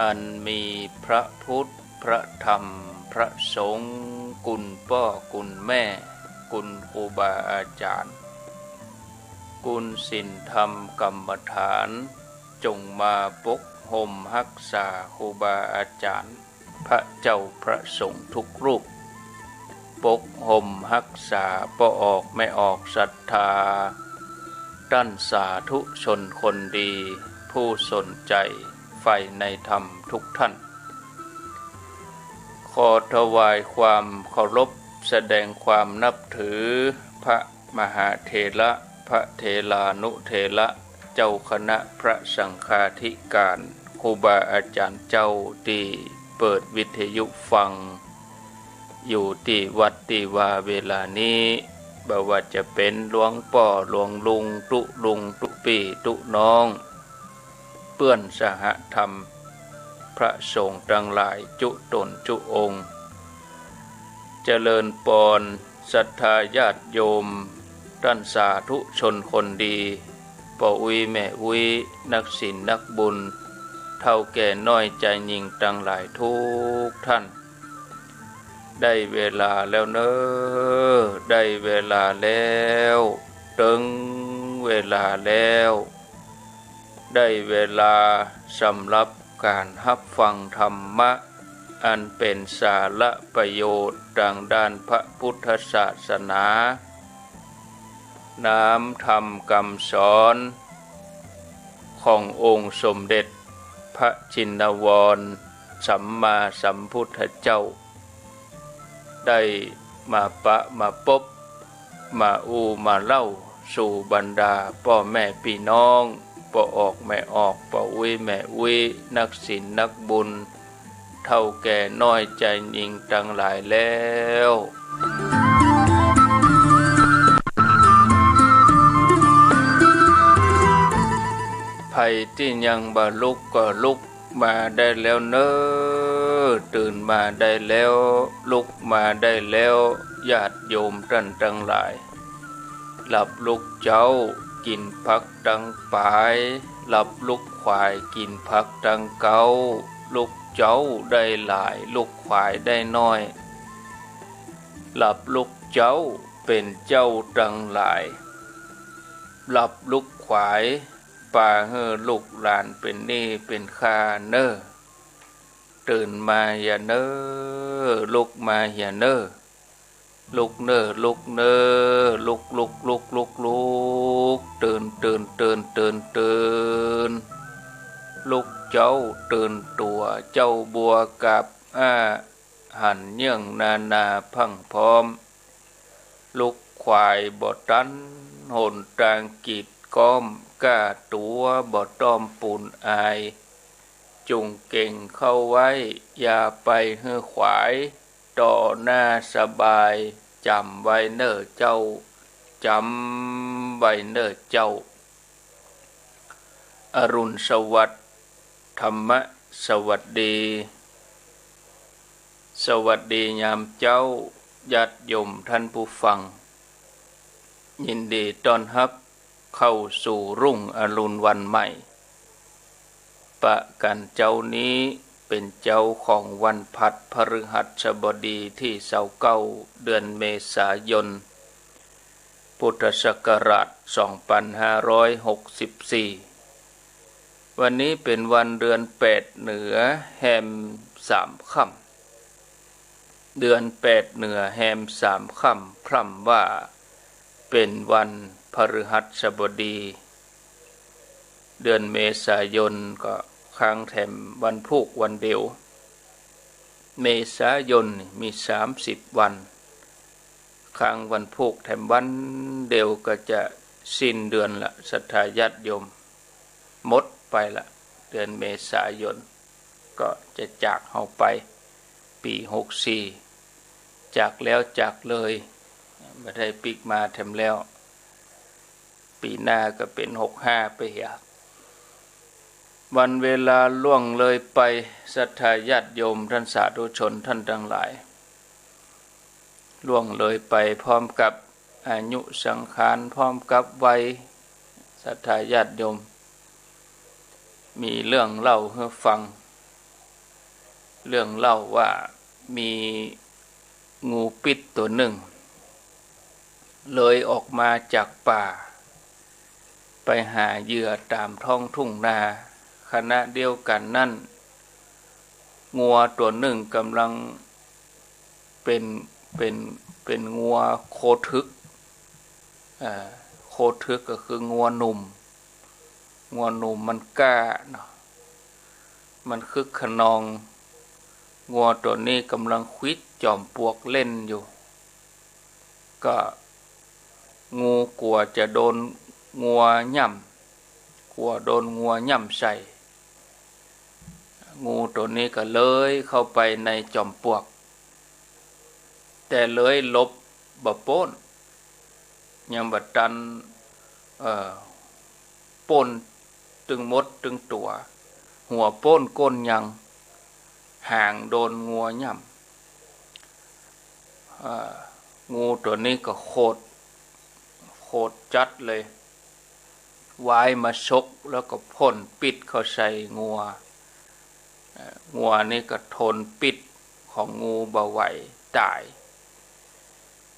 อันมีพระพุทธพระธรรมพระสงฆ์กุลพ่อกุลแม่กุลครูบาอาจารย์กุลศีลธรรมกรรมฐานจงมาปกห่มรักษาครูบาอาจารย์พระเจ้าพระสงฆ์ทุกรูปปกห่มรักษาบ่ออกไม่ออกศรัทธาด้านสาธุชนคนดีผู้สนใจใฝ่ในธรรมทุกท่านขอถวายความเคารพแสดงความนับถือพระมหาเถระพระเถรานุเถระเจ้าคณะพระสังฆาธิการครูบาอาจารย์เจ้าที่เปิดวิทยุฟังอยู่ที่วัดที่ว่าเวลานี้บ่ว่าจะเป็นหลวงพ่อหลวงลุงตุลุงตุปีตุน้องเพื่อนสหธรรมพระสงฆ์ทั้งหลายจุตนจุองค์เจริญปอนศรัทธาญาติโยมท่านสาธุชนคนดีป่ออุยแม่อุยนักศีลนักบุญเท่าแก่น้อยใจยิ่งทั้งหลายทุกท่านได้เวลาแล้วเนอได้เวลาแล้วถึงเวลาแล้วได้เวลาสำหรับการรับฟังธรรมะอันเป็นสาระประโยชน์ทางด้านพระพุทธศาสนาน้ำธรรมคำสอนขององค์สมเด็จพระชินวรสัมมาสัมพุทธเจ้าได้มาปะมาพบมามาเล่าสู่บรรดาพ่อแม่พี่น้องป่อออกไม่ออกป่ออุ้ยแม่อุ้ยนักศีลนักบุญเท่าแก่น้อยใจยิ่งทั้งหลายแล้วภัยที่ยังบ่ลุกก็ลุกมาได้แล้วเนอตื่นมาได้แล้วลุกมาได้แล้วญาติโยมท่านทั้งหลายหลับลุกเจ้ากินผักดังปายหลับลุกควายกินผักดังเกาลุกเจ้าได้หลายลุกควายได้น้อยหลับลุกเจ้าเป็นเจ้าดังหลายหลับลุกควายป่าเฮอลูกหลานเป็นนี่เป็นข้าเนอตื่นมาอย่าเนอลุกมาอย่าเนอลุกเนอลุกเนอลุกลุกลุกลุกลุกตื่นตื่นตื่นตื่นตื่นลุกเจ้าตื่นตัวเจ้าบัวกับหันเยื่องนาพังพร้อมลุกควายบ่ตันหนตางกีดก้อมกล้าตัวบ่ต้อมปูนอายจุงเก่งเข้าไว้อย่าไปเฮือขวายต่อหน้าสบายจำไว้เน้อเจ้าจำไว้เน้อเจ้าอรุณสวัสดิ์ธรรมะสวัสดีสวัสดียามเจ้าญาติโยมท่านผู้ฟังยินดีต้อนรับเข้าสู่รุ่งอรุณวันใหม่ปะกันเจ้านี้เป็นเจ้าของวันพัดพฤหัสบดีที่29เดือนเมษายนพุทธศักราช2564วันนี้เป็นวันเดือน8เหนือแฮม3ค่ำเดือน8เหนือแฮม3ค่ำพร่ำว่าเป็นวันพฤหัสบดีเดือนเมษายนก็ค้างแถมวันพุธวันเดียวเมษายนมี30วันค้างวันพุธแถมวันเดียวก็จะสิ้นเดือนละศรัทธาญาติโยมหมดไปละเดือนเมษายนก็จะจากเฮาไปปี64จากแล้วจากเลยไม่ได้ปีกมาแถมแล้วปีหน้าก็เป็น65ไปเหียวันเวลาล่วงเลยไปศรัทธาญาติโยมท่านสาธุชนท่านทั้งหลายล่วงเลยไปพร้อมกับอายุสังขารพร้อมกับวัยศรัทธาญาติโยมมีเรื่องเล่าให้ฟัง เรื่องเล่าว่ามีงูปิดตัวหนึ่งเลยออกมาจากป่าไปหาเหยื่อตามท้องทุ่งนาขณะเดียวกันนั่นงัวตัวหนึ่งกำลังเป็นเป็นงัวโคทึกโคทึกก็คืองัวหนุ่มมันกล้าเนาะมันคึกขนองงัวตัวนี้กำลังควิดจอมปลวกเล่นอยู่ก็งูกลัวจะโดนงัวย่ำกลัวโดนงัวย่ำใส่งูตัวนี้ก็เลยเข้าไปในจอมปลวกแต่เลยลบบ่พ้นยังบัดตันป้นตึงมดตึงตัวหัวป้นก้นยังห่างโดนงัวย่ำงูตัวนี้ก็โคตรจัดเลยวายมาชกแล้วก็พ่นปิดเข้าใส่งัวนี่ก็ทนปิดของงูบ่ไหวตาย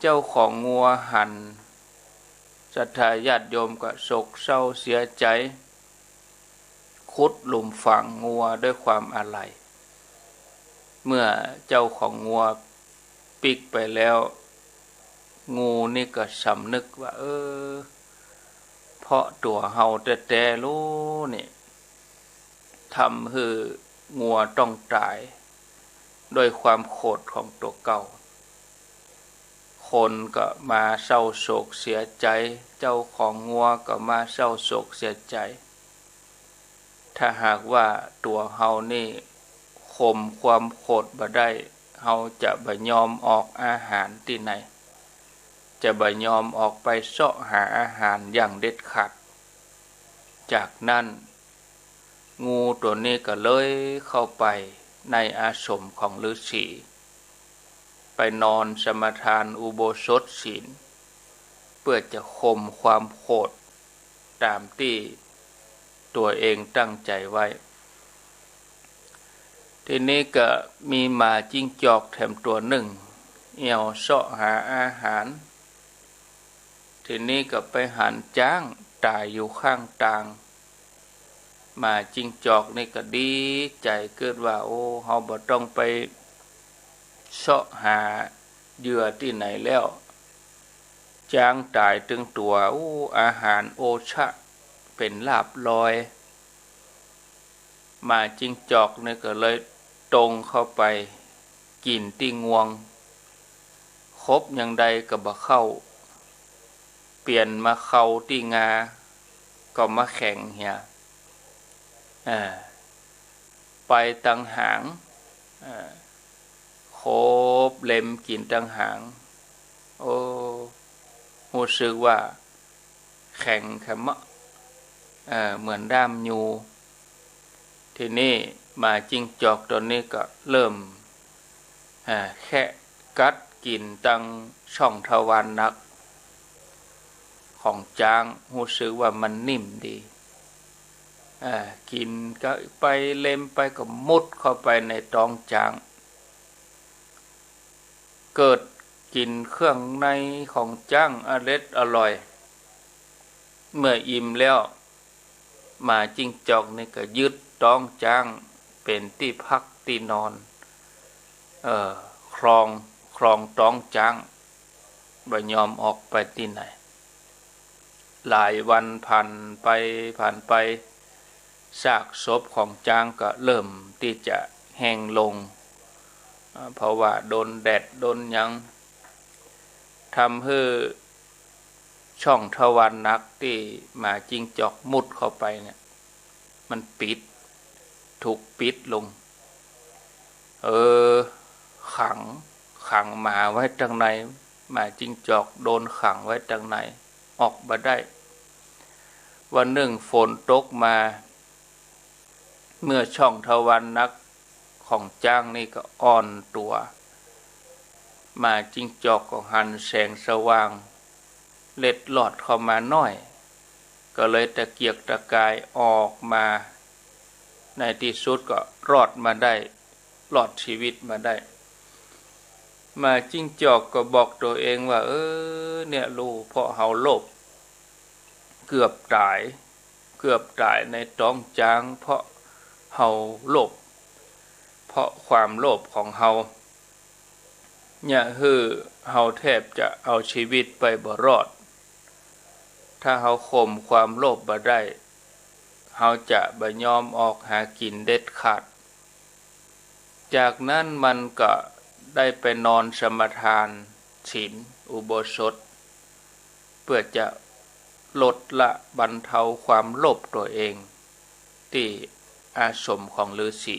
เจ้าของงัวหันศรัทธาญาติโยมก็โศกเศร้าเสียใจขุดหลุมฝังงัวด้วยความอาลัยเมื่อเจ้าของงัวปิกไปแล้วงูนี่ก็สำนึกว่าเพราะตัวเฮาแต่รู้นี่ทำให้งัวต้องตายโดยความโกรธของตัวเก่าคนก็มาเศร้าโศกเสียใจเจ้าของงัวก็มาเศร้าโศกเสียใจถ้าหากว่าตัวเฮานี่ข่มความโกรธบ่ได้เฮาจะบ่ยอมออกอาหารที่ไหนจะบ่ยอมออกไปเสาะหาอาหารอย่างเด็ดขาดจากนั้นงูตัวนี้ก็เลยเข้าไปในอาสมของฤาษีไปนอนสมาทานอุโบสถศีลเพื่อจะข่มความโกรธตามที่ตัวเองตั้งใจไว้ทีนี้ก็มีหมาจิ้งจอกแถมตัวหนึ่งเอี่ยวเสาะหาอาหารทีนี้ก็ไปหันจ้างตายอยู่ข้างทางหมาจิ้งจอกนี่ก็ดีใจเกิดว่าโอ้เฮาบ่ต้องไปเสาะหาเหยื่อที่ไหนแล้วจ้างตายถึงตัวอาหารโอชะเป็นลาภลอยหมาจิ้งจอกนี่ก็เลยตรงเข้าไปกินที่งวงครบอย่างใดก็บ่เข้าเปลี่ยนมาเข้าที่งาก็มาแข่งเหี่ยไปตังหางครบเล็มกินตังหางรู้สึกว่าแข็งแข็มเหมือนด้ามยูทีนี้มาจิ้งจอกตัวนี้ก็เริ่มแค่กัดกินตังช่องทวารหนักของจ้างรู้สึกว่ามันนิ่มดีกินก็ไปเล็มไปก็มุดเข้าไปในท้องจ้างเกิดกินเครื่องในของจ้างอร่อยเมื่ออิ่มแล้วมาจิ้งจอกนี่ก็ยึดท้องจ้างเป็นที่พักที่นอนครองท้องจ้างบ่ยอมออกไปที่ไหนหลายวันผ่านไปซากศพของจ้างก็เริ่มที่จะแห้งลงเพราะว่าโดนแดดโดนหยังทำให้ช่องทวารหนักที่มาจิ้งจอกมุดเข้าไปเนี่ยมันถูกปิดลงขังหมาไว้จังไหนมาจิ้งจอกโดนขังไว้จังไหนออกมาได้วันหนึ่งฝนตกมาเมื่อช่องทวารหนักของจ้างนี่ก็อ่อนตัวมาจิ้งจอกก็หันแสงสว่างเล็ดลอดเข้ามาน้อยก็เลยตะเกียกตะกายออกมาในที่สุดก็รอดมาได้ หลอดชีวิตมาได้มาจิ้งจอกก็บอกตัวเองว่าเนี่ยลูกเพราะเฮาโลภเกือบตายในท้องจางเพราะเฮาโลภเพราะความโลภของเฮาเนี่ยเฮาแทบจะเอาชีวิตไปบ่รอดถ้าเฮาข่มความโลภบ่ได้เฮาจะบ่ยอมออกหากินเด็ดขาดจากนั้นมันก็ได้ไปนอนสมาทานศีลอุโบสถเพื่อจะลดละบรรเทาความโลภตัวเองที่อาสมของฤาษี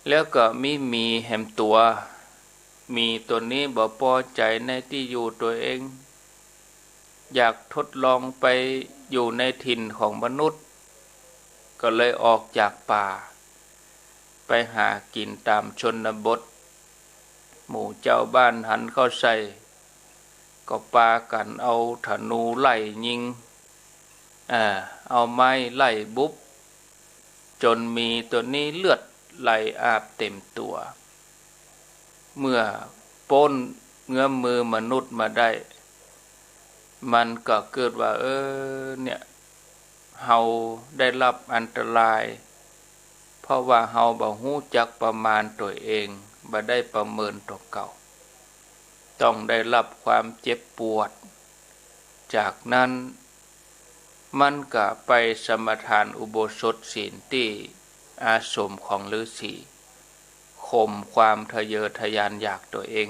แล้วก็มีแหมตัวมีตัวนี้บ่พอใจในที่อยู่ตัวเองอยากทดลองไปอยู่ในถิ่นของมนุษย์ก็เลยออกจากป่าไปหากินตามชนบทหมู่เจ้าบ้านหันเข้าใส่ก็ปากันเอาธนูไล่ยิงเอาไม้ไล่บุบจนมีตัวนี้เลือดไหลอาบเต็มตัวเมื่อป้นเงื้อมมือมนุษย์มาได้มันก็เกิดว่าเนี่ยเฮาได้รับอันตรายเพราะว่าเฮาบ่ฮู้จักประมาณตัวเองบ่ได้ประเมินตัวเก่าต้องได้รับความเจ็บปวดจากนั้นมันก็ไปสมาทานอุโบสถศีลที่อาสมของฤาษีข่มความทะเยอทะยานอยากตัวเอง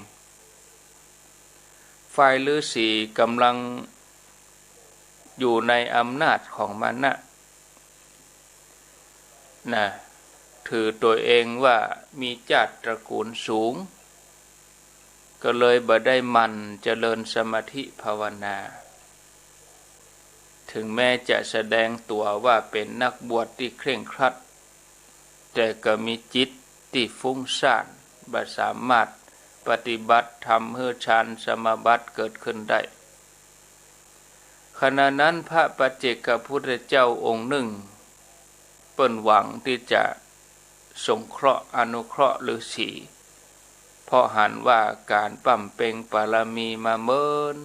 ฝ่ายฤาษีกำลังอยู่ในอำนาจของมานะถือตัวเองว่ามีญาติตระกูลสูงก็เลยบ่ได้มันเจริญสมาธิภาวนาถึงแม้จะแสดงตัวว่าเป็นนักบวชที่เคร่งครัดแต่ก็มีจิตที่ฟุ้งซ่านบ่สามารถปฏิบัติทำให้ฌานสมาบัติเกิดขึ้นได้ขณะนั้นพระปัจเจกพุทธเจ้าองค์หนึ่งเปิ้นหวังที่จะสงเคราะห์อนุเคราะห์ฤาษีเพราะหันว่าการปั่มเป่งบารมีมาเมิน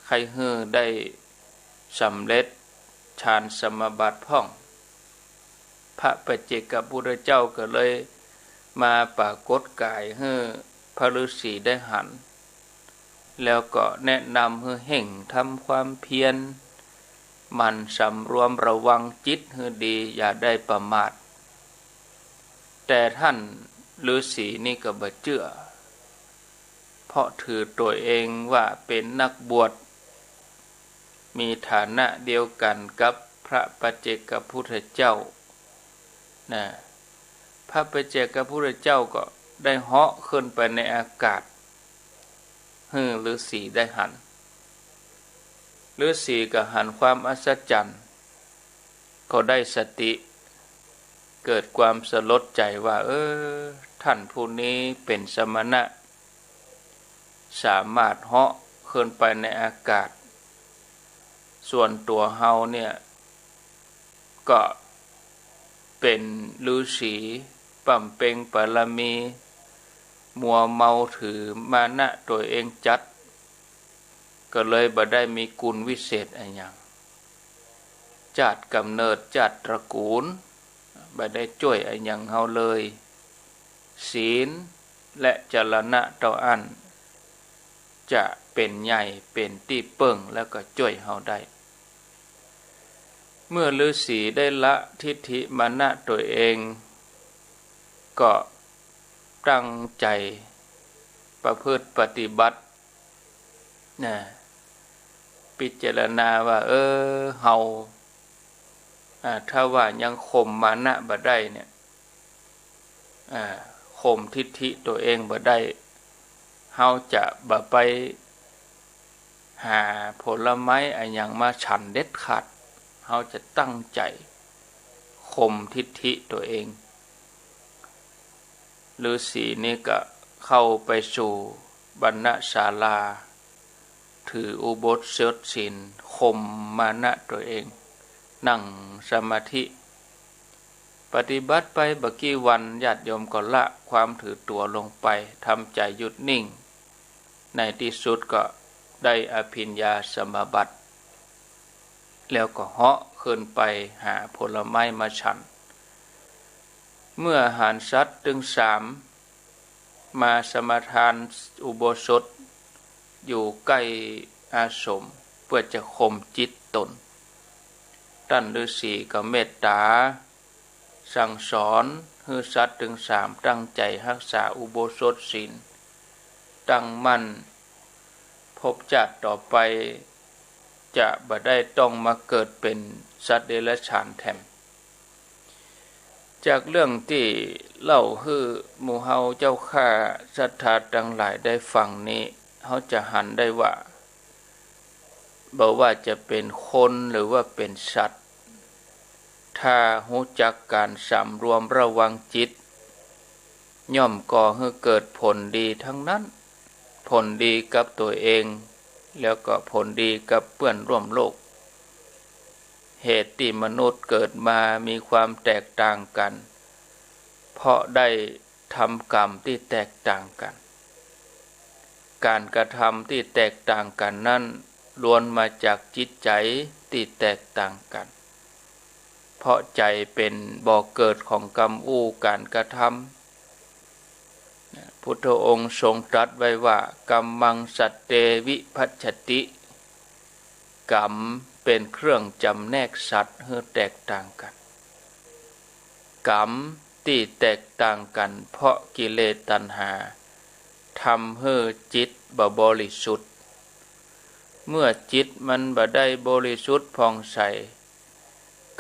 ใครได้สำเร็จฌานสมาบัติพ่องพระปัจเจกพุทธเจ้าก็เลยมาปรากฏกายให้พระฤาษีได้หันแล้วก็แนะนำให้เห่งทำความเพียรมันสำรวมระวังจิตให้ดีอย่าได้ประมาทแต่ท่านฤาษีนี่ก็บ่เชื่อเพราะถือตัวเองว่าเป็นนักบวชมีฐานะเดียวกันกับพระปัจเจกพุทธเจ้าพระปัจเจกพุทธเจ้าก็ได้เหาะขึ้นไปในอากาศให้ฤาษีได้หันฤาษีก็หันความอัศจรรย์ก็ได้สติเกิดความสลดใจว่าท่านผู้นี้เป็นสมณะสามารถเหาะขึ้นไปในอากาศส่วนตัวเฮาเนี่ยก็เป็นฤาษีปั่มเป่งบารมีมัวเมาถือมานะตัวเองจัดก็เลยบ่ได้มีกุลวิเศษอะไรอย่างจัดกำเนิดจัดตระกูลบ่ได้ช่วยอะไรอย่างเฮาเลยศีลและจรณะต่ออันจะเป็นใหญ่เป็นที่เปิ่งแล้วก็ช่วยเฮาได้เมื่อฤาษีได้ละทิฏฐิมานะตัวเองก็ตั้งใจประพฤติปฏิบัติพิจารณาว่าเฮาถ้าว่ายังข่มมานะบ่ได้เนี่ยข่มทิฏฐิตัวเองบ่ได้เฮาจะบ่ไปหาผลไม้อันหยังมาฉันเด็ดขาดเฮาจะตั้งใจข่มทิฏฐิตัวเองฤาษีนี่ก็เข้าไปสู่บรรณศาลาถืออุโบสถศีลข่มมานะตัวเองนั่งสมาธิ ปฏิบัติไปบักกี่วันญาติโยมก็ละความถือตัวลงไปทำใจหยุดนิ่งในที่สุดก็ได้อภิญญาสมาบัติแล้วก็เหาะขึ้นไปหาผลไม้มาฉันเมื่อหารสัตว์ถึง3มาสมาทานอุโบสถอยู่ใกล้อาสมเพื่อจะข่มจิตตนท่านฤาษีก็เมตตาสั่งสอนให้สัตว์ถึง3ตั้งใจรักษาอุโบสถศีลตั้งมั่นพบชาติต่อไปจะบ่ได้ต้องมาเกิดเป็นสัตว์เดรัจฉานแถมจากเรื่องที่เล่าให้หมู่เฮาเจ้าข้าศรัทธาทั้งหลายได้ฟังนี้เขาจะหันได้ว่าบอกว่าจะเป็นคนหรือว่าเป็นสัตว์ถ้ารู้จักการสำรวมระวังจิตย่อมก่อให้เกิดผลดีทั้งนั้นผลดีกับตัวเองแล้วก็ผลดีกับเพื่อนร่วมโลกเหตุที่มนุษย์เกิดมามีความแตกต่างกันเพราะได้ทำกรรมที่แตกต่างกันการกระทำที่แตกต่างกันนั้นล้วนมาจากจิตใจที่แตกต่างกันเพราะใจเป็นบ่อเกิดของกรรมการกระทำพุทธองค์ทรงตรัสไว้ว่ากัมมังสัตเตวิภัชชติกรรมเป็นเครื่องจำแนกสัตว์ให้แตกต่างกันกรรมที่แตกต่างกันเพราะกิเลสตัณหาทำให้จิตบ่บริสุทธิ์เมื่อจิตมันบ่ได้บริสุทธิ์ผ่องใส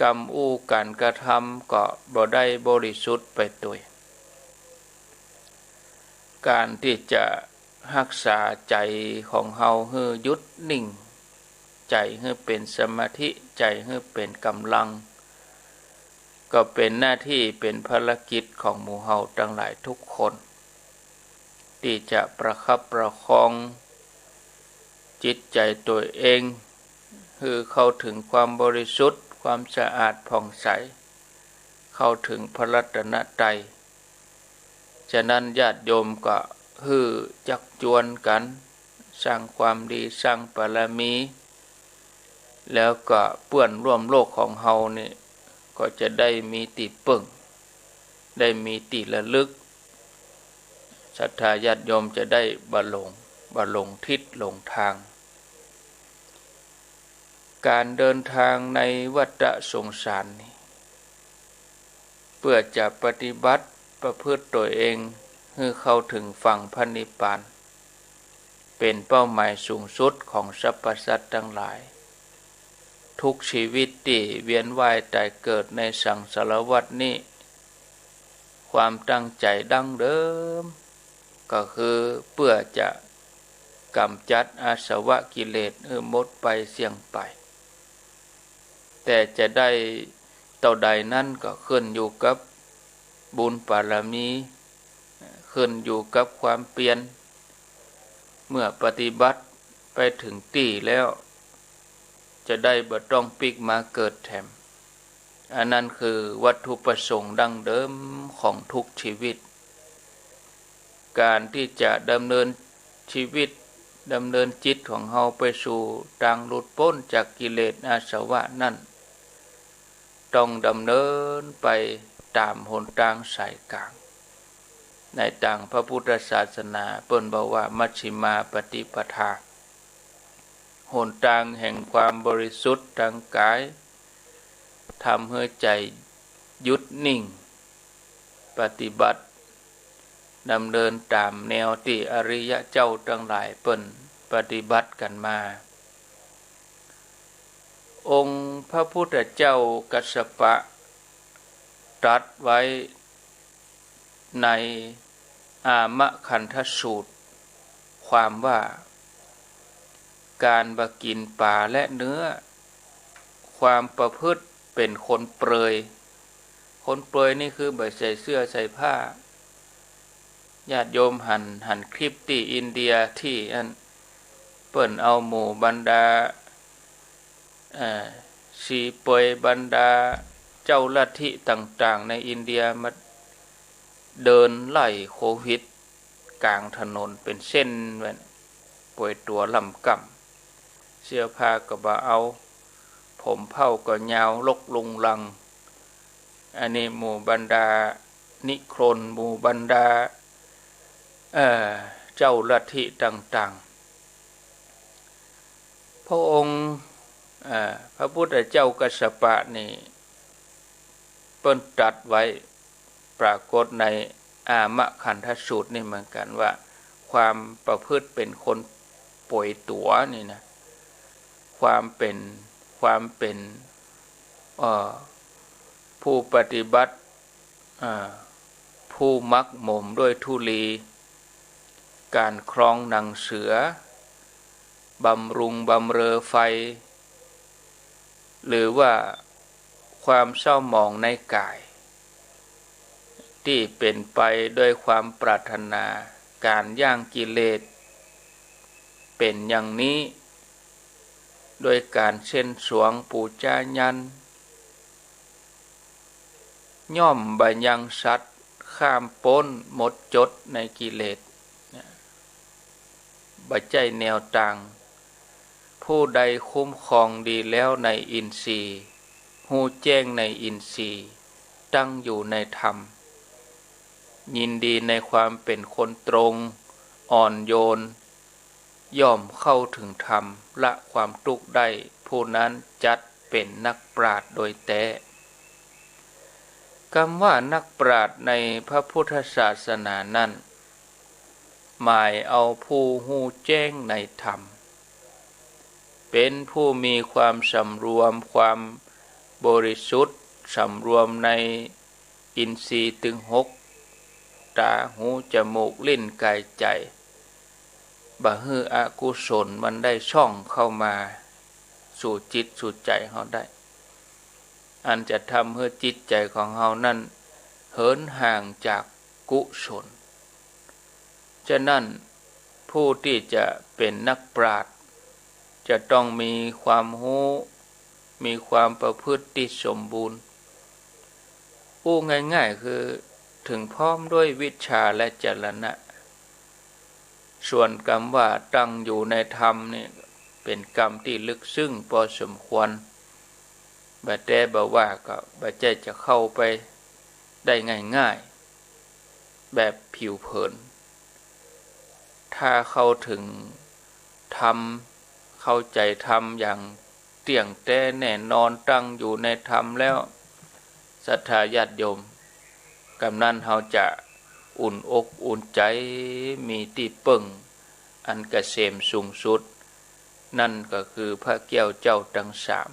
กรรมการกระทำก็บ่ได้บริสุทธิ์ไปด้วยการที่จะรักษาใจของเฮาให้หยุดนิ่งใจให้เป็นสมาธิใจให้เป็นกำลังก็เป็นหน้าที่เป็นภารกิจของหมู่เฮาทั้งหลายทุกคนที่จะประคับประคองจิตใจตัวเองคือเข้าถึงความบริสุทธิ์ความสะอาดผ่องใสเข้าถึงพระรัตนตรัยฉะนั้นญาติโยมก็จักจวนกันสร้างความดีสร้างบารมีแล้วก็เปื้อนร่วมโลกของเฮานี่ก็จะได้มีติปึ่งได้มีติระลึกศรัทธาญาติโยมจะได้บ่หลงทิศหลงทางการเดินทางในวัฏสงสารนี้เพื่อจะปฏิบัติประพฤติตัวเองให้เข้าถึงฝั่งพระนิพพานเป็นเป้าหมายสูงสุดของสรรพสัตว์ทั้งหลายทุกชีวิตที่เวียนว่ายตายเกิดในสังสารวัฏนี้ความตั้งใจดั้งเดิมก็คือเพื่อจะกำจัดอาสวะกิเลสให้หมดไปเสี่ยงไปแต่จะได้เท่าใดนั้นก็ขึ้นอยู่กับบุญบารมีขึ้นอยู่กับความเปลี่ยนเมื่อปฏิบัติไปถึงที่แล้วจะได้บ่ต้องปิกมาเกิดแถมอันนั้นคือวัตถุประสงค์ดั้งเดิมของทุกชีวิตการที่จะดำเนินชีวิตดำเนินจิตของเฮาไปสู่ทางหลุดพ้นจากกิเลสอาสวะนั่นต้องดำเนินไปตามหนทางสายกลางในทางพระพุทธศาสนาเปิ้นบอกว่ามัชฌิมาปฏิปทาหนทางแห่งความบริสุทธิ์ทางกายทำให้ใจหยุดนิ่งปฏิบัติดำเนินตามแนวที่อริยเจ้าทั้งหลายเปิ้นปฏิบัติกันมาองค์พระพุทธเจ้ากัสสปะตรัสไว้ในอามคันธสูตรความว่าการบ่กินปลาและเนื้อความประพฤติเป็นคนเปรยนี่คือบ่ใส่เสื้อใส่ผ้าญาติโยมหันคลิปที่อินเดียที่เปิ้นเอาหมู่บรรดาชีเปยบรรดา เจ้าลัทธิต่างๆในอินเดียมาเดินไล่โควิดกลางถนนเป็นเส้นแว่นป่วยตัวลำก่ำเสื้อผ้าก็บ่เอาผมเผ้าก็ยาวลกลุงลังอันนี้หมู่บรรดานิครนหมู่บรรดาเจ้าลัทธิต่างๆพระองค์พระพุทธเจ้ากัสสปะนี่เปิ้นตรัสไว้ปรากฏในอามะขันธสูตรนี่เหมือนกันว่าความประพฤติเป็นคนป่วยตัวนี่นะความเป็นผู้ปฏิบัติผู้มักหม่มด้วยธุลีการครองหนังเสือบำรุงบำเรอไฟหรือว่าความเศร้าหมองในกายที่เป็นไปด้วยความปรารถนาการย่างกิเลสเป็นอย่างนี้โดยการเช่นสวงปูจายันย่อมบะยังสัตว์ข้ามพ้นหมดจดในกิเลสบ่ใจแนวต่างผู้ใดคุ้มครองดีแล้วในอินทรีย์หูแจ้งในอินทรีย์ตั้งอยู่ในธรรมยินดีในความเป็นคนตรงอ่อนโยนย่อมเข้าถึงธรรมละความทุกข์ได้ผู้นั้นจัดเป็นนักปราชญ์โดยแท้คำว่านักปราชญ์ในพระพุทธศาสนานั้นหมายเอาผู้หูแจ้งในธรรมเป็นผู้มีความสำรวมความบริสุทธิ์สำรวมในอินทรีย์ถึงหกตาหูจมูกลิ้นกายใจบ่ฮืออกุศลมันได้ช่องเข้ามาสู่จิตสู่ใจเฮาได้อันจะทำให้จิตใจของเฮานั้นเหินห่างจากกุศลฉะนั้นผู้ที่จะเป็นนักปราชญ์จะต้องมีความรู้มีความประพฤติที่สมบูรณ์พูดง่ายๆคือถึงพร้อมด้วยวิชาและจรณะส่วนคำว่าตั้งอยู่ในธรรมนี่เป็นกรรมที่ลึกซึ้งพอสมควรบ่แต่บ่ว่าก็บ่ใจจะเข้าไปได้ง่ายๆแบบผิวเผินถ้าเข้าถึงธรรมเข้าใจธรรมอย่างเตี่ยงแท้แน่นอนตั้งอยู่ในธรรมแล้วศรัทธาญาติโยมกำนั้นเฮาจะอุ่นอกอุ่นใจมีที่ปึ้งอันเกษมสูงสุดนั่นก็คือพระแก้วเจ้าทั้งสาม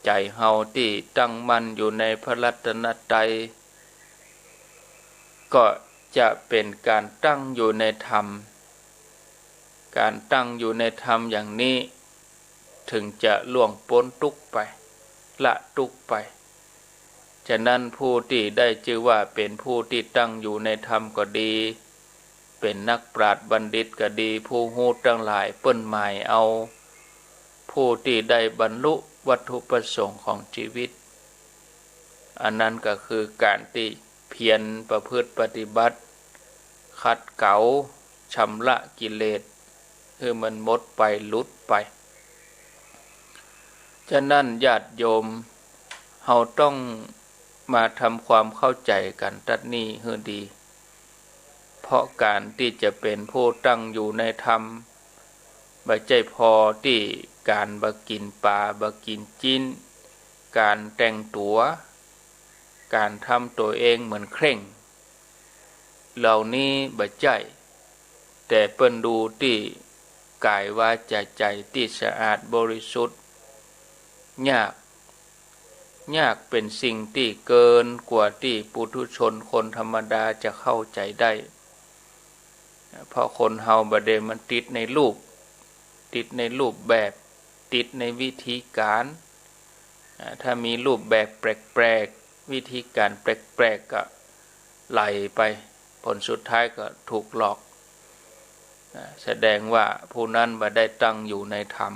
ใจเฮาที่ตั้งมั่นอยู่ในพระรัตนตรัยก็จะเป็นการตั้งอยู่ในธรรมการตั้งอยู่ในธรรมอย่างนี้ถึงจะล่วงพ้นทุกข์ไปละทุกข์ไปฉะนั้นผู้ที่ได้ชื่อว่าเป็นผู้ที่ตั้งอยู่ในธรรมก็ดีเป็นนักปราชญ์บัณฑิตก็ดีผู้ฮู้ทั้งหลายเปิ้นหมายเอาผู้ที่ได้บรรลุวัตถุประสงค์ของชีวิตอันนั้นก็คือการที่เพียรประพฤติปฏิบัติขัดเกลาชำระกิเลสคือมันหมดไปหลุดไปฉะนั้นญาติโยมเฮาต้องมาทำความเข้าใจกันตัดนี้ให้ดีเพราะการที่จะเป็นผู้ตั้งอยู่ในธรรมบ่ใช่พอที่การบ่กินปลาบ่กินจิ้นการแต่งตัวการทำตัวเองเหมือนเคร่งเหล่านี้บ่ใช่แต่เปิ้นดูที่กายวาจาใจที่สะอาดบริสุทธิ์ยากเป็นสิ่งที่เกินกว่าที่ปุถุชนคนธรรมดาจะเข้าใจได้เพราะคนเฮาบ่ได้มันติดในรูปแบบติดในวิธีการถ้ามีรูปแบบแปลกๆวิธีการแปลกๆก็ไหลไปผลสุดท้ายก็ถูกหลอกแสดงว่าผู้นั้นบ่ได้ตั้งอยู่ในธรรม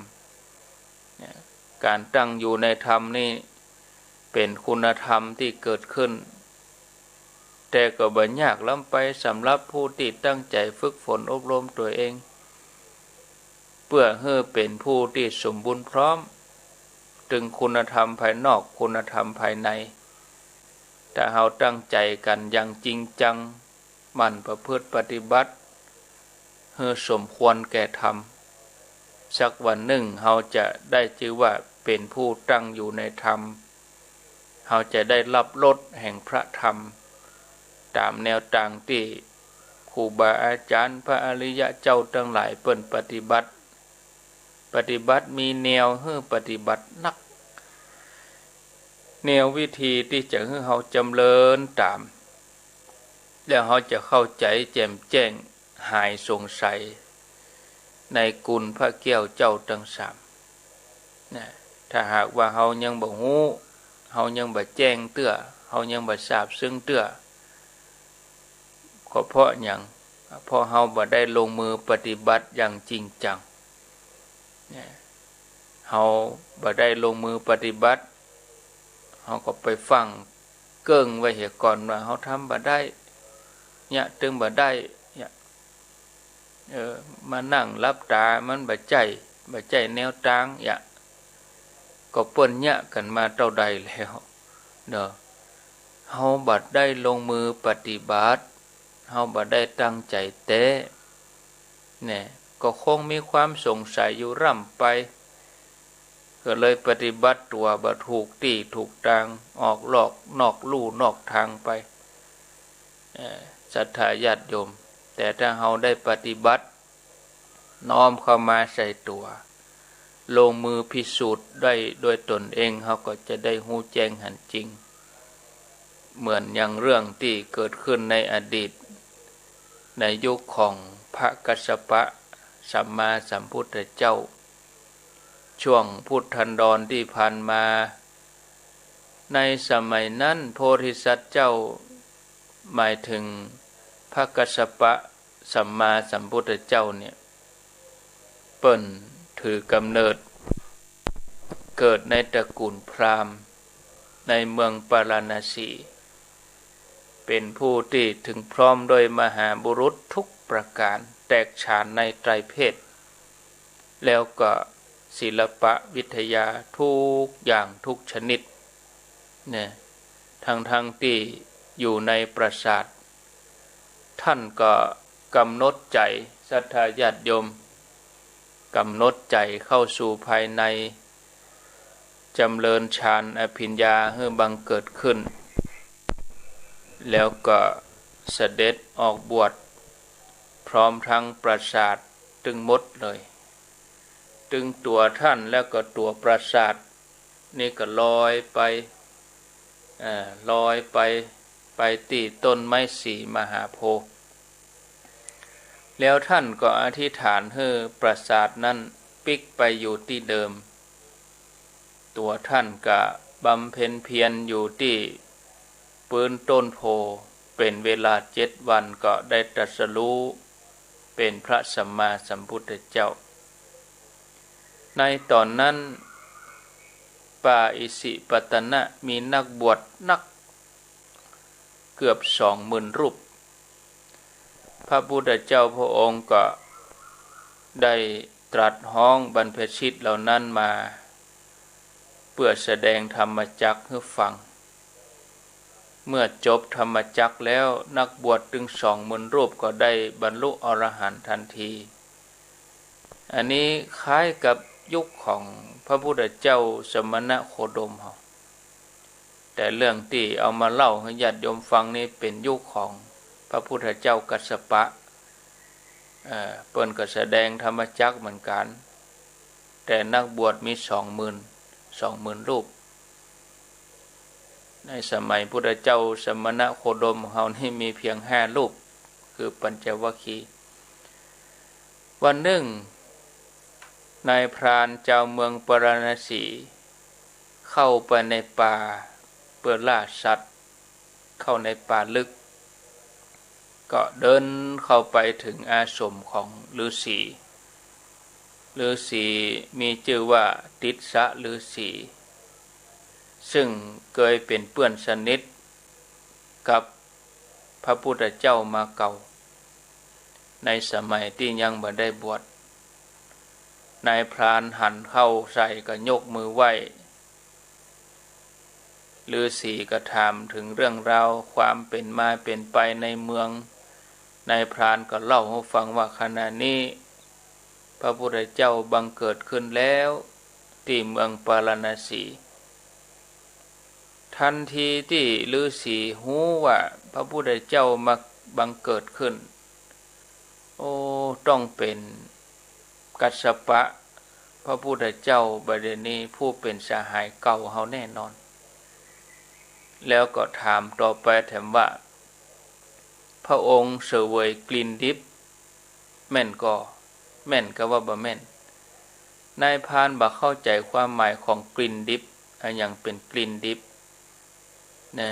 การตั้งอยู่ในธรรมนี่ เป็นคุณธรรมที่เกิดขึ้นแต่ก็บ่ยากล้ำไปสำหรับผู้ที่ตั้งใจฝึกฝนอบรมตัวเองเพื่อให้เป็นผู้ที่สมบูรณ์พร้อมถึงคุณธรรมภายนอกคุณธรรมภายในถ้าเราตั้งใจกันอย่างจริงจังมั่นประพฤติปฏิบัติให้สมควรแก่ธรรมสักวันหนึ่งเราจะได้ชื่อว่าเป็นผู้ตั้งอยู่ในธรรมเราจะได้รับรสแห่งพระธรรมตามแนวทางที่ครูบาอาจารย์พระอริยะเจ้าทั้งหลายเปิ้นปฏิบัติมีแนวให้ปฏิบัตินักแนววิธีที่จะให้เราจำเริญตามแล้วเราจะเข้าใจแจ่มแจ้งหายสงสัยในกุลพระแก้วเจ้าทั้งสามนะถ้าหากว่าเรายังบ่ฮู้เรายังบ่แจ้งเตื้อเรายังบ่ทราบซึ่งเตื้อก็เพราะหยังเพราะเราบ่ได้ลงมือปฏิบัติอย่างจริงจังเราบ่ได้ลงมือปฏิบัติเราก็ไปฟังเกิ่งไว้เหียก่อนว่าเราทำบ่ได้เนี่ยตึงบ่ได้เนี่ยมานั่งรับตามันบ่ใจแนวทางเนี่ยก็เปิ้นเนี่ยกันมาเท่าใดแล้วเนาะเฮาบ่ได้ลงมือปฏิบัติเฮาบ่ได้ตั้งใจเตะเนี่ยก็คงมีความสงสัยอยู่ร่ำไปก็เลยปฏิบัติตัวบ่ถูกที่ถูกทางออกหลอกนอกลู่นอกทางไปศรัทธาญาติโยมแต่ถ้าเฮาได้ปฏิบัติน้อมเข้ามาใส่ตัวลงมือพิสูจน์ได้ด้วยตนเองเฮาก็จะได้ฮู้แจ้งหันจริงเหมือนอย่างเรื่องที่เกิดขึ้นในอดีตในยุคของพระกัสสปะสัมมาสัมพุทธเจ้าช่วงพุทธันดรที่ผ่านมาในสมัยนั้นโพธิสัตว์เจ้าหมายถึงพระกัสสปะสัมมาสัมพุทธเจ้าเนี่ยเปิ้นถือกำเนิดเกิดในตระกูลพราหมณ์ในเมืองปาราณสีเป็นผู้ที่ถึงพร้อมโดยมหาบุรุษทุกประการแตกฉานในไตรเพศแล้วก็ศิลปะวิทยาทุกอย่างทุกชนิดเนี่ยทั้งที่อยู่ในปราสาทท่านก็กำหนดใจศรัทธาญาติโยมกำหนดใจเข้าสู่ภายในจำเริญฌานอภิญญาให้บังเกิดขึ้นแล้วก็เสด็จออกบวชพร้อมทั้งปราสาทตึงหมดเลยตึงตัวท่านแล้วก็ตัวปราสาทนี่ก็ลอยไปที่ต้นไม้สีมหาโพธิ์แล้วท่านก็อธิษฐานให้ปราสาทนั้นปิกไปอยู่ที่เดิมตัวท่านก็บำเพ็ญเพียรอยู่ที่ปืนต้นโพเป็นเวลา7 วันก็ได้ตรัสรู้เป็นพระสัมมาสัมพุทธเจ้าในตอนนั้นป่าอิสิปตนะมีนักบวชนักเกือบ20,000 รูปพระพุทธเจ้าพระองค์ก็ได้ตรัสฮ้องบรรพชิตเหล่านั้นมาเพื่อแสดงธรรมจักรให้ฟังเมื่อจบธรรมจักรแล้วนักบวชถึง20,000 รูปก็ได้บรรลุอรหันต์ทันทีอันนี้คล้ายกับยุคของพระพุทธเจ้าสมณโคดมเฮาแต่เรื่องที่เอามาเล่าให้ญาติโยมฟังนี่เป็นยุคของพระพุทธเจ้ากัสสปะเปิ้นก็แสดงธรรมจักรเหมือนกันแต่นักบวชมี20,000 รูปในสมัยพุทธเจ้าสมณโคดมเฮานี่มีเพียง5 รูปคือปัญจวัคคีย์วันหนึ่งนายพรานเจ้าเมืองปาราณสีเข้าไปในป่าเพื่อล่าสัตว์เข้าในป่าลึกก็เดินเข้าไปถึงอาสมของฤาษีมีชื่อว่าติสสะฤาษี ซึ่งเคยเป็นเพื่อนสนิทกับพระพุทธเจ้ามาเก่าในสมัยที่ยังบ่ได้บวชนายพรานหันเข้าใส่ก็ยกมือไหว้ฤาษีก็ถามถึงเรื่องราวความเป็นมาเป็นไปในเมืองนายพรานก็เล่าให้ฟังว่าขณะนี้พระพุทธเจ้าบังเกิดขึ้นแล้วที่เมืองปาราณสีทันทีที่ฤาษีหูว่าพระพุทธเจ้ามาบังเกิดขึ้นต้องเป็นกัสสปะพระพุทธเจ้าบัดนี้ผู้เป็นสหายเก่าเฮาแน่นอนแล้วก็ถามต่อไปแถมว่าพระองค์เสวยกลิ่นดิบแม่นก็ว่าบ่แม่นนายพรานบ่เข้าใจความหมายของกลิ่นดิบอย่างเป็นกลิ่นดิบนะ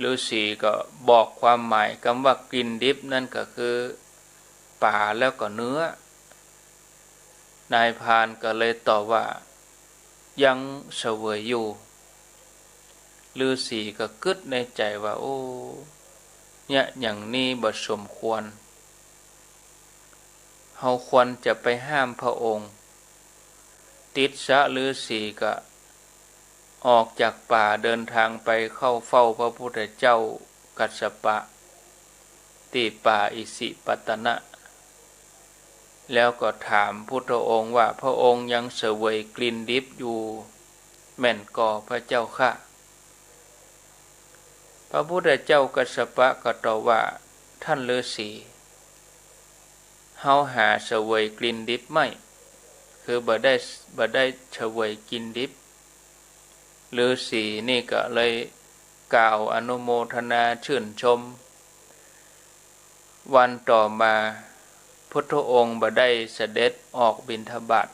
ฤาษีก็บอกความหมายคำว่ากลิ่นดิบนั่นก็คือป่าแล้วก็เนื้อนายพรานก็เลยตอบว่ายังเสวยอยู่ฤาษีก็กึดในใจว่าเนี่ยอย่างนี้บ่สมควรเฮาควรจะไปห้ามพระองค์ติดสะฤาษีก็ออกจากป่าเดินทางไปเข้าเฝ้าพระพุทธเจ้ากัสสปะที่ป่าอิสิปตนะแล้วก็ถามพุทธองค์ว่าพระองค์ยังเสวยกลิ่นดิบอยู่แม่นก่อพระเจ้าค่ะพระพุทธเจ้ากัสสปะก็ตอบว่าท่านฤาษีเฮาหาเสวยกลิ่นดิบไม่คือบ่ได้เสวยกินดิบฤาษีนี่ก็เลยกล่าวอนุโมทนาชื่นชมวันต่อมาพุทธองค์บ่ได้เสด็จออกบิณฑบาต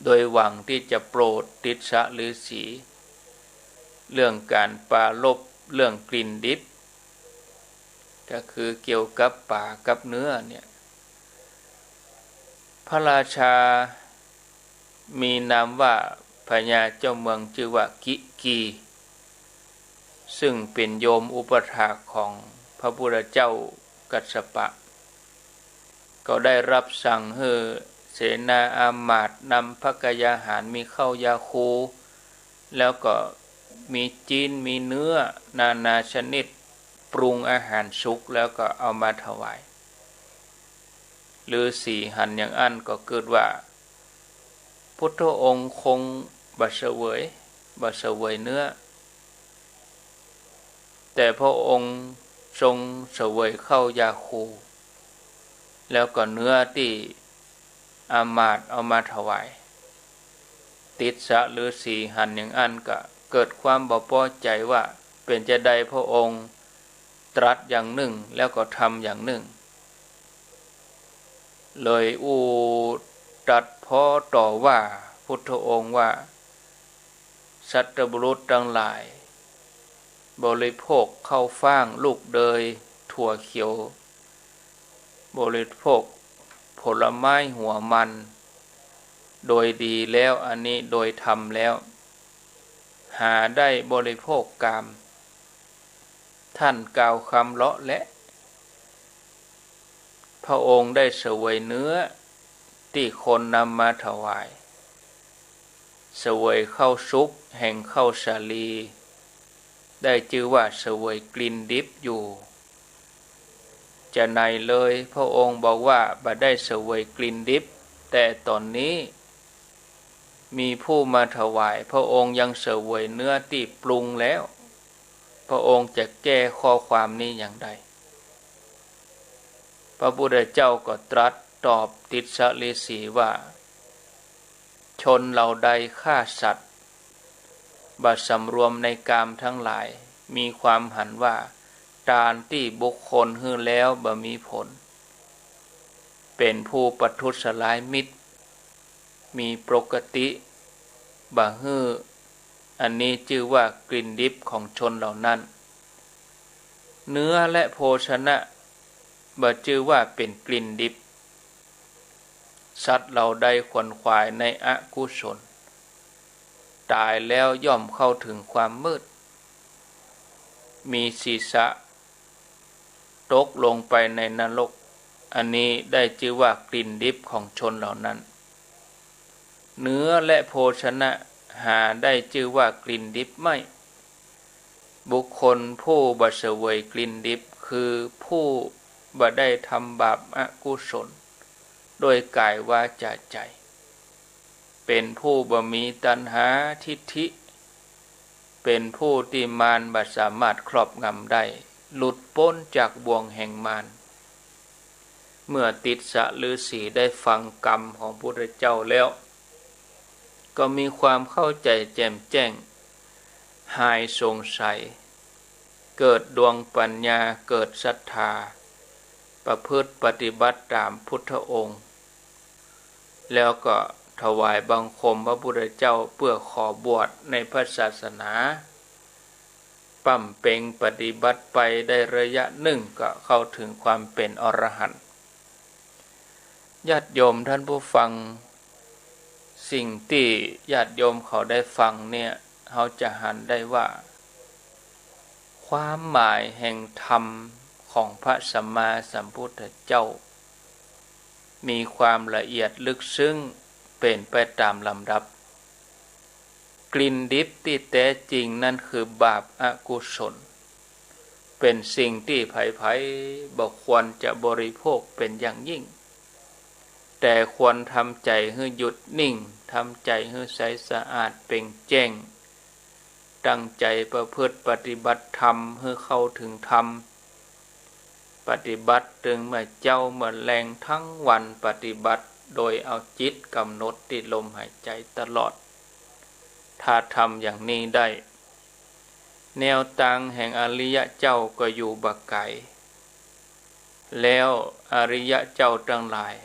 โดยหวังที่จะโปรดติสสะฤาษีเรื่องการปรารภเรื่องกลิ่นดิบก็คือเกี่ยวกับป่ากับเนื้อเนี่ยพระราชามีนามว่าพญาเจ้าเมืองชื่อว่ากิกีซึ่งเป็นโยมอุปถากของพระพุทธเจ้ากัสสปะก็ได้รับสั่งให้เสนาอามาตย์นำภักยาหารมีข้าวยาคูแล้วก็มีจีนมีเนื้อนานาชนิดปรุงอาหารสุกแล้วก็เอามาถวายฤาษีหันอย่างอันก็เกิดว่าพุทธองค์คงบ่เสวยเนื้อแต่พระองค์ทรงเสวยข้าวยาคูแล้วก็เนื้อที่อามาตย์เอามาถวายติสสะฤาษีหันอย่างอันก็เกิดความบ่พอใจว่าเป็นจะใดพระองค์ตรัสอย่างหนึ่งแล้วก็ทำอย่างหนึ่งเลยตรัสพ้อต่อว่าพุทธองค์ว่าสัตบุรุษทั้งหลายบริโภคข้าวฟ่างลูกเดยถั่วเขียวบริโภคผลไม้หัวมันโดยดีแล้วอันนี้โดยธรรมแล้วหาได้บริโภคกามท่านกล่าวคำเลาะและพระองค์ได้เสวยเนื้อที่คนนำมาถวายเสวยข้าวสุกแห่งข้าวสาลีได้ชื่อว่าเสวยกลิ่นดิบอยู่จะไหนเลยพระองค์บอกว่าบ่ได้เสวยกลิ่นดิบแต่ตอนนี้มีผู้มาถวายพระองค์ยังเสวยเนื้อที่ปรุงแล้วพระองค์จะแก้ข้อความนี้อย่างไรพระพุทธเจ้าก็ตรัสตอบติสสะฤาษีว่าชนเหล่าใดฆ่าสัตว์บ่สำรวมในกามทั้งหลายมีความหันว่าทานที่บุคคลฮื้อแล้วบ่มีผลเป็นผู้ประทุษร้ายมิตรมีปกติบ่ฮื้ออันนี้ชื่อว่ากลิ่นดิบของชนเหล่านั้นเนื้อและโภชนะบ่ชื่อว่าเป็นกลิ่นดิบสัตว์เหล่าใดขวนขวายในอกุศล ตายแล้วย่อมเข้าถึงความมืดมีศีรษะตกลงไปในนรกอันนี้ได้ชื่อว่ากลิ่นดิบของชนเหล่านั้นเนื้อและโภชนะหาได้ชื่อว่ากลิ่นดิบไม่บุคคลผู้บ่เสวยกลิ่นดิบคือผู้บ่ได้ทำบาปอกุศลโดยกายวาจาใจเป็นผู้บ่มีตัณหาทิฏฐิเป็นผู้ที่มารบ่สามารถครอบงำได้หลุดพ้นจากบ่วงแห่งมารเมื่อติสสะฤาษีได้ฟังกรรมของพระพุทธเจ้าแล้วก็มีความเข้าใจแจ่มแจ้งหายสงสัยเกิดดวงปัญญาเกิดศรัทธาประพฤติปฏิบัติตามพุทธองค์แล้วก็ถวายบังคมพระพุทธเจ้าเพื่อขอบวชในพระศาสนาปั่มเป่งปฏิบัติไปได้ระยะหนึ่งก็เข้าถึงความเป็นอรหันต์ญาติโยมท่านผู้ฟังสิ่งที่ญาติโยมเขาได้ฟังเนี่ยเขาจะหันได้ว่าความหมายแห่งธรรมของพระสัมมาสัมพุทธเจ้ามีความละเอียดลึกซึ้งเป็นไปตามลำดับกลิ่นดิบที่แท้จริงนั่นคือบาปอกุศลเป็นสิ่งที่ไผๆบ่ควรจะบริโภคเป็นอย่างยิ่งแต่ควรทำใจให้หยุดนิ่งทำใจให้ใสสะอาดเปล่งแจ้งตั้งใจประพฤติปฏิบัติธรรมให้เข้าถึงธรรมปฏิบัติถึงเมื่อเจ้าเมื่อแรงทั้งวันปฏิบัติโดยเอาจิตกำหนดที่ลมหายใจตลอดถ้าทำอย่างนี้ได้แนวทางแห่งอริยะเจ้าก็อยู่บักไกลแล้วอริยะเจ้าทั้งหลาย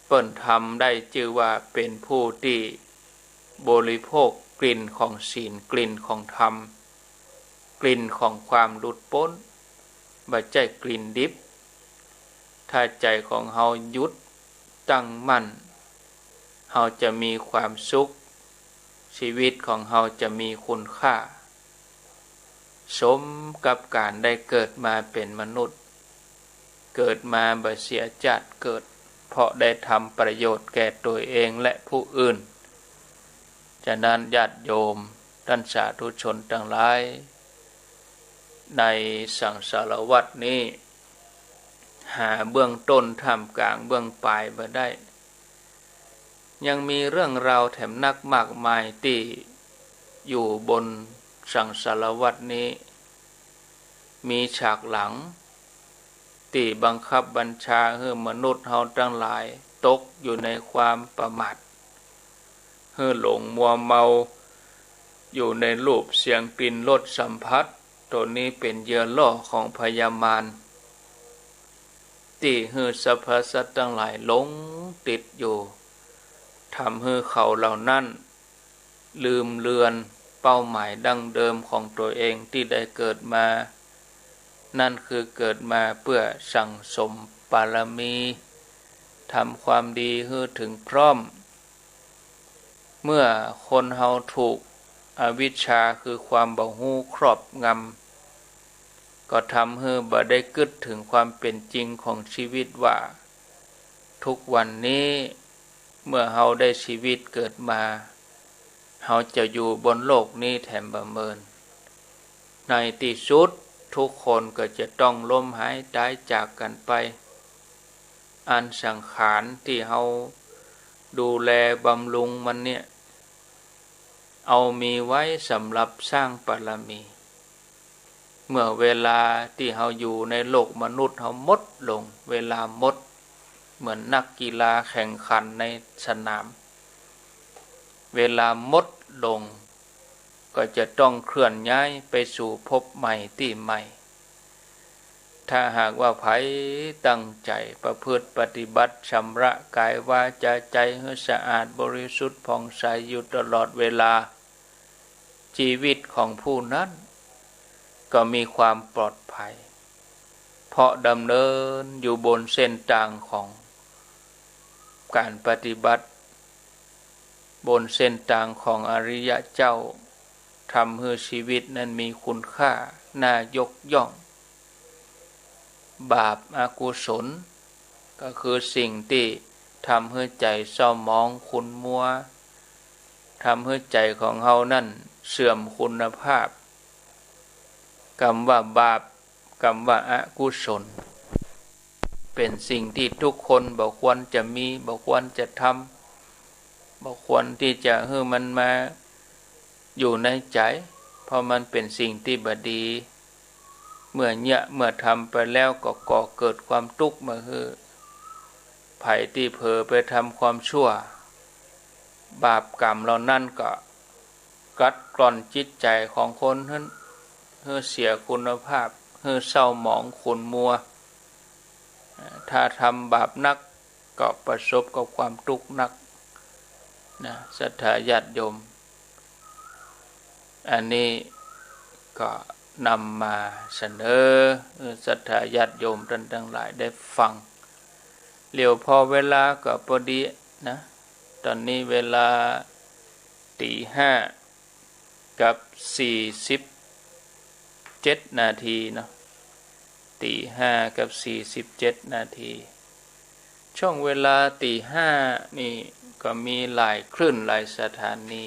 เปิ้นทำได้ชื่อว่าเป็นผู้ที่บริโภคกลิ่นของศีลกลิ่นของธรรมกลิ่นของความหลุดพ้นบ่ใช่กลิ่นดิบถ้าใจของเฮาหยุดตั้งมั่นเฮาจะมีความสุขชีวิตของเฮาจะมีคุณค่าสมกับการได้เกิดมาเป็นมนุษย์เกิดมาบ่เสียชาติเกิดเพราะได้ทำประโยชน์แก่ตัวเองและผู้อื่นฉะนั้นญาติโยมท่านสาธุชนทั้งหลายในสังสารวัฏนี้หาเบื้องต้นท่ามกลางเบื้องปลายบ่ได้ยังมีเรื่องราวแถมนักมากมายที่อยู่บนสังสารวัฏนี้มีฉากหลังที่บังคับบัญชาให้มนุษย์เฮาทั้งหลายตกอยู่ในความประมาทให้หลงมัวเมาอยู่ในรูปเสียงกลิ่นรสสัมผัสตัวนี้เป็นเหยื่อล่อของพยามารที่ให้สรรพสัตว์ทั้งหลายหลงติดอยู่ทำให้เขาเหล่านั้นลืมเลือนเป้าหมายดั้งเดิมของตัวเองที่ได้เกิดมานั่นคือเกิดมาเพื่อสั่งสมบารมีทำความดีให้ถึงพร้อมเมื่อคนเฮาถูกอวิชชาคือความบ่ฮู้ครอบงำก็ทำให้บ่ได้กึศถึงความเป็นจริงของชีวิตว่าทุกวันนี้เมื่อเฮาได้ชีวิตเกิดมาเฮาจะอยู่บนโลกนี้แถมประเมินในที่สุดทุกคนก็จะต้องล้มหายตายจากกันไปอันสังขารที่เฮาดูแลบำรุงมันเนี่ยเอามีไว้สำหรับสร้างบารมีเมื่อเวลาที่เฮาอยู่ในโลกมนุษย์เฮาหมดลงเวลาหมดเหมือนนักกีฬาแข่งขันในสนามเวลาหมดลงก็จะต้องเคลื่อนย้ายไปสู่ภพใหม่ที่ใหม่ถ้าหากว่าไผตั้งใจประพฤติปฏิบัติชำระกายวาจาใจให้สะอาดบริสุทธิ์ผ่องใสอยู่ตลอดเวลาชีวิตของผู้นั้นก็มีความปลอดภัยเพราะดำเนินอยู่บนเส้นทางของการปฏิบัติ บนเส้นทางของอริยะเจ้าทำให้ชีวิตนั้นมีคุณค่าน่ายกย่องบาปอกุศลก็คือสิ่งที่ทำให้ใจเศร้าหมองขุ่นมัวทำให้ใจของเฮานั่นเสื่อมคุณภาพคำว่าบาปคำว่าอกุศลเป็นสิ่งที่ทุกคนบ่ควรจะมีบ่ควรจะทำบ่ควรที่จะให้มันมาอยู่ในใจเพราะมันเป็นสิ่งที่บดีเมื่อทำไปแล้วก็ก่อเกิดความทุกข์มาให้ไผที่เผลอไปทำความชั่วบาปกรรมเหล่านั้นก็กัดกร่อนจิตใจของคนให้เสียคุณภาพให้เศร้าหมองขุ่นมัวถ้าทำบาปนักก็ประสบกับความทุกข์นักนะศรัทธาญาติโยมอันนี้ก็นำมาเสนอศรัทธาญาติโยมท่านทั้งหลายได้ฟังเร็วพอเวลาก็พอดีนะตอนนี้เวลา5:47 นาทีเนาะ5:47 นาทีช่วงเวลา5:00นี่ก็มีหลายคลื่นหลายสถานี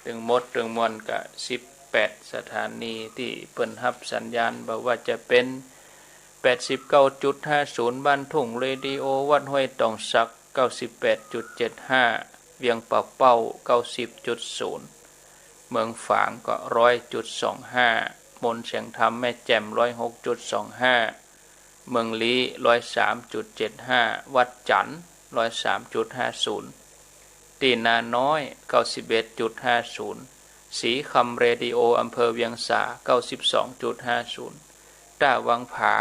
ถึงมวลก็18 สถานีที่เปิ้นรับสัญญาณบอกว่าจะเป็น 89.50 บ้านทุ่งเรดิโอวัดห้วยตองสัก 98.75 เวียงป่าเป้า 90.0 เมืองฝางก็ 100.25 มนเสียงธรรมแม่แจ่ม 106.25 เมืองลี้ 103.75 วัดจันทร์ 103.50 ตีนาน้อย 91.50 สีคำเรดิโออำเภอเวียงสา 92.50 ต้าวังผา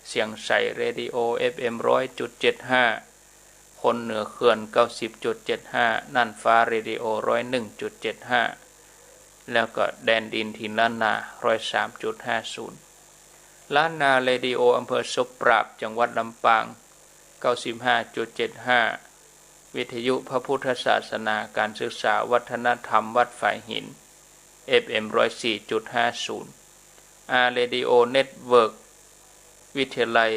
เสียงใสเรดิโอ FM 100.75 คนเหนือเขื่อน 90.75 นั่นฟ้าเรดิโอ 101.75 แล้วก็แดนดินทินล้านนา 103.50 ล้านนาเรดิโออำเภอศพปราบจังหวัดลำปาง 95.75 วิทยุพระพุทธศาสนาการศึกษาวัฒนธรรมวัดฝายหิน FM 104.50 อาร์เรดิโอเน็ตเวิร์กวิทยาลัย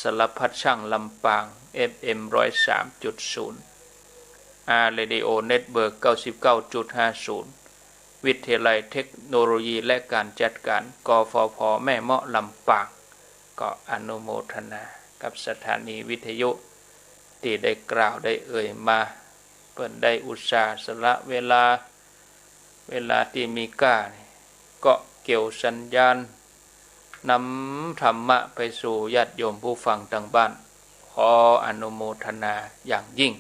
สารพัดช่างลำปาง FM 103.0 อาร์เรดิโอเน็ตเวิร์ก 99.50 วิทยาลัยเทคโนโลยีและการจัดการกฟผ.แม่เมาะลำปางก็อนุโมทนากับสถานีวิทยุที่ได้กล่าวได้เอ่ยมาเปิ้นได้อุตส่าห์สละเวลาที่มีก้าก็เกี่ยวสัญญาณนำธรรมะไปสู่ญาติโยมผู้ฟังทางบ้านขออนุโมทนาอย่างยิ่ง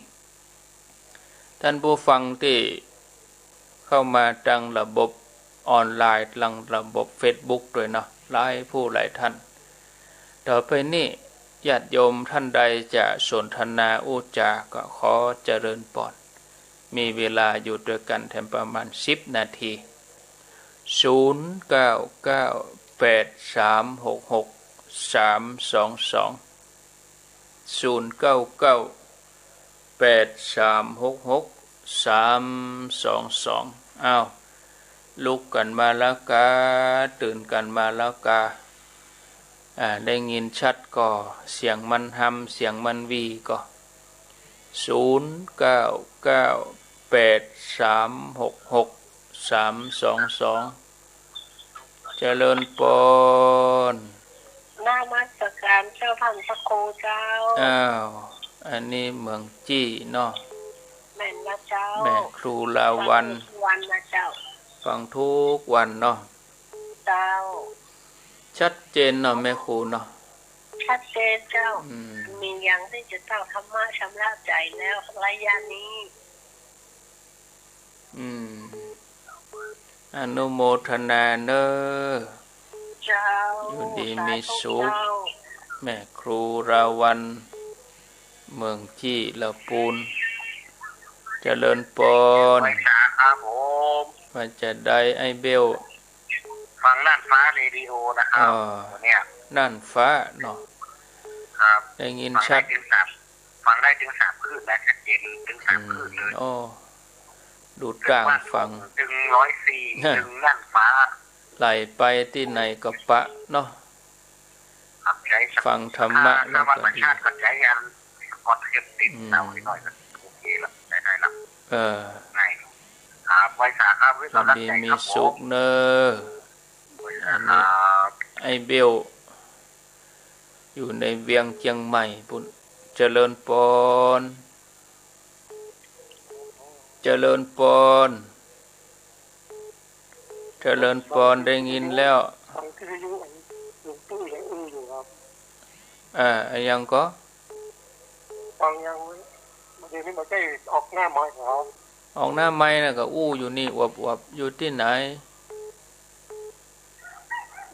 ท่านผู้ฟังที่เข้ามาทางระบบออนไลน์ทางระบบ Facebook ด้วยเนาะหลายผู้หลายท่านต่อไปนี้ญาติโยมท่านใดจะสนทนาอุจาก็ขอเจริญพรมีเวลาอยู่ด้วยกันแถมประมาณ10 นาที 09983663222 อ้าวลุกกันมาแล้วกาตื่นกันมาแล้วกาได้ยินชัดก็เสียงมันหำเสียงมันวีก็0998366322เจริญปนนามัสการเจ้าท่านพระครูเจ้าอันนี้เมืองจี้เนาะแม่นนะเจ้าแม่ครูลาวันนะเจ้าฟังทุกวันเนาะเจ้าชัดเจนเนาะแม่ครูเนาะชัดเจนเจ้ามีอย่างที่จะต้องธรรมะชำระใจแล้วระยะนี้อนุโมทนาเนอเจ้าอยู่ดีมีสุขแม่ครูราวันเมืองจี้ละปูนเจริญปนครับผมว่าจะได้ไอเบลฟังน่านฟ้าเรดิโอนะครับเนี่ยน่านฟ้าเนาะครับได้ยินชัดฟังได้ถึง3 คลื่นและชัดเจนถึง3 คลื่นเลย ดูต่างฟัง ถึง104ถึงล้านฟ้าไหลไปที่ไหนก็ปะเนาะฟังธรรมะแล้วก็ดีก็ใจกันกดเข็มติดเราหน่อยก็โอเคละได้ละไงครับไว้สาครับไว้ต่อดีมีสุขเนอะอันนี้ไอเบลอยู่ในเวียงเชียงใหม่ปุ่นเจริญปนเจริญปนเจริญปนได้ยินแล้วยังก็ฟังยังเดี๋ยวนี้มันได้ออกหน้าไม้ของเขาออกหน้าไม้น่ะก็อยู่นี่อวบอยู่ที่ไหน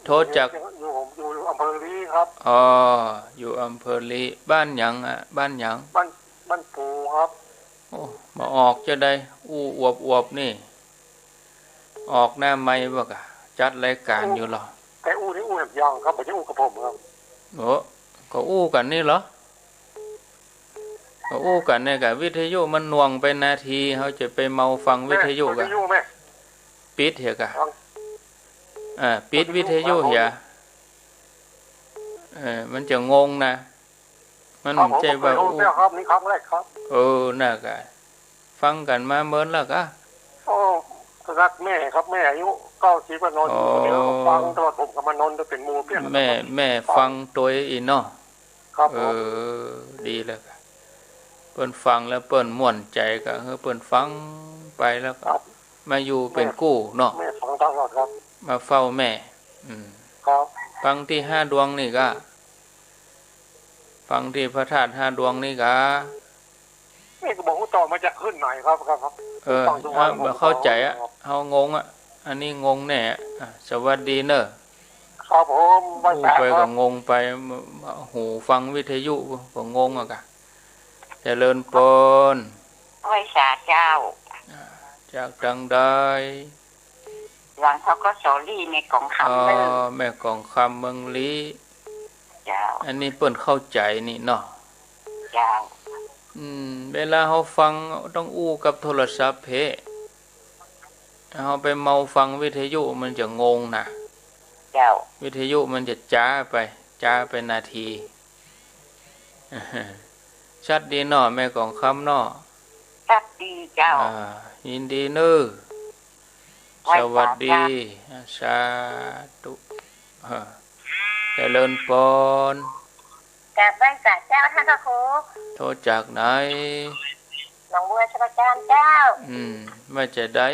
โทษจากอยู่อำเภอลีครับอยู่อำเภอลีบ้านหยังบ้านหยังบ้านปูครับโอ้มาออกจะได้อวบนี่ออกหน้าไม้บ่กะจัดรายการอยู่หรอแต่นี่แบบยังครับไม่ใช่กับผมครับโอ้ก็กันนี่เหรอก็กันเนี่ยกะวิทยุมันหน่วงไปนาทีเขาจะไปเมาฟังวิทยุกะปิดเหรอกะปิดวิทยุเหรอมันจะงงนะมันใจว่าครับนี่ครั้งแรกครับน่ะกะฟังกันมาเมินแล้วกะรักแม่ครับแม่อายุ90ก็นอนอยู่ฟังตลอดผมกับมานอนจะเป็นหมู่เพื่อนแม่ฟังตัวอีเนาะครับดีแล้วกะเปิ้นฟังแล้วเปิ้นม่วนใจก็เปิ้นฟังไปแล้วก็มาอยู่เป็นกู้เนาะแม่ฟังตลอดครับมาเฝ้าแม่ครับฟังที่5ดวงนี่ก็ฟังที่พระธาตุ5ดวงนี่ก็นี่ก็บอกว่าต่อมาจากขึ้นไหนครับเข้าใจเฮางงอันนี้งงแน่สวัสดีเนอะครับผมไปก็งงไปหูฟังวิทยุก็งงกะเจริญปนไว้สาเจ้าจากดังใดหลังเขาก็สอรี่ในกองคำแม่กองคำเมืองลีเจ้าอันนี้เปิ้นเข้าใจนี่เนาะเจ้าเวลาเขาฟังต้องกับโทรศัพท์เขาไปเมาฟังวิทยุมันจะงงนะเจ้าวิทยุมันจะจ้าไปนาทีชัดดีเนาะแม่ของคำเนาะชัดดีเจ้ายินดีเนอะสวัสดีสาธุเจริญปนกับไว้สาเจ้าท่านพระครูโทษจากไหนหนองบัวชลจารเจ้ามาจะได้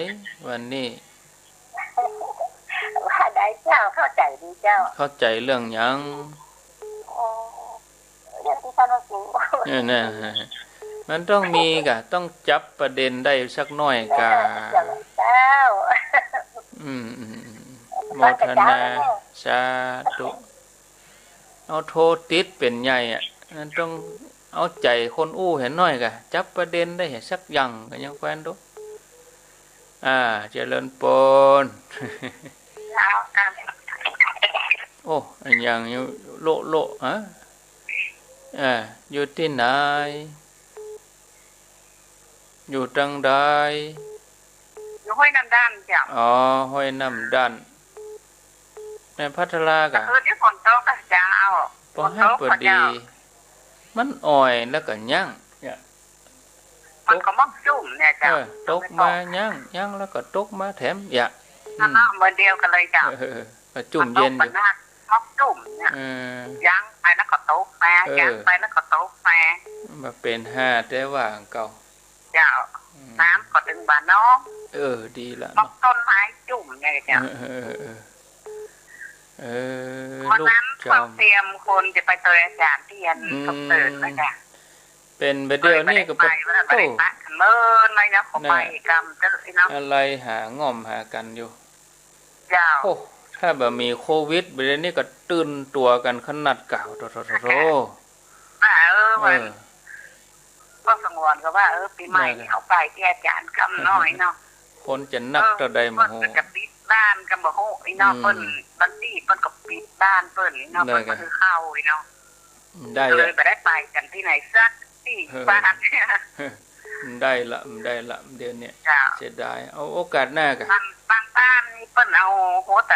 วันนี้ว่าได้เจ้าเข้าใจดีเจ้าเข้าใจเรื่องยังเรื่องที่ท่านพระครูเนี่ยมันต้องมีกะต้องจับประเด็นได้สักหน่อยกะเจ้าโมทนาสาธุเอาโทษติดเป็นใหญ่นั่นต้องเอาใจคนเห็นหน่อยกะจับประเด็นได้สักอย่างก็ยังแฟนดูเจริญปนโอ้อันยังอยู่โลฮะอยู่ที่ไหนอยู่จังใดอยู่ห้วยน้ำดันจ้ะห้วยน้ำดันในพัทลากะที่ฝนตกเจ้าพอให้เปิดดีมันอ่อยแล้วก็ยั่งเนี่ยมันก็มักจุ่มเนี่ยจ้ะตกมายั่งแล้วก็ตกมาแถมเหมือนเดียวกันเลยจ้ะก็จุ่มเย็นอยู่มักจุ่มเนี่ยยั่งไปแล้วก็ตกมายั่งไปแล้วก็ตกมาเป็น5แต่ว่าเก่าเจ้าน้ำก็ถึงบ้านน้องดีละมักต้นไม้จุ่มไงจ้ะวันนั้นความเตรียมคนจะไปเตยอาจารย์เทียนกับเติร์นนะจ๊ะเป็นไปเดียวนี่ก็ไปเมื่อปะเมินอะไรนะเขาไปกรรมเจอเนาะอะไรหาง่อมหากันอยู่เจ้าถ้าแบบมีโควิดไปเดี๋ยวนี้ก็ตื่นตัวกันขนาดเก่าโธ่มันก็สงวนก็ว่าปีใหม่เอาไปที่อาจารย์กำน้อยเนาะคนจะนักต่อใดมโหจะปิดบ้านกันบ่โหอีเนาะเปิ้นบันตี้เปิ้นก็ปิดบ้านเปิ้นเนาะเปิ้นก็คือเข้าอีเนาะได้เลยไปได้ไปกันที่ไหนสักที่บ้าน ได้ละเดี๋ยวนี้เสียดายเอาโอกาสหน้ากันบางบ้านนี่เปิ้นเอาโหต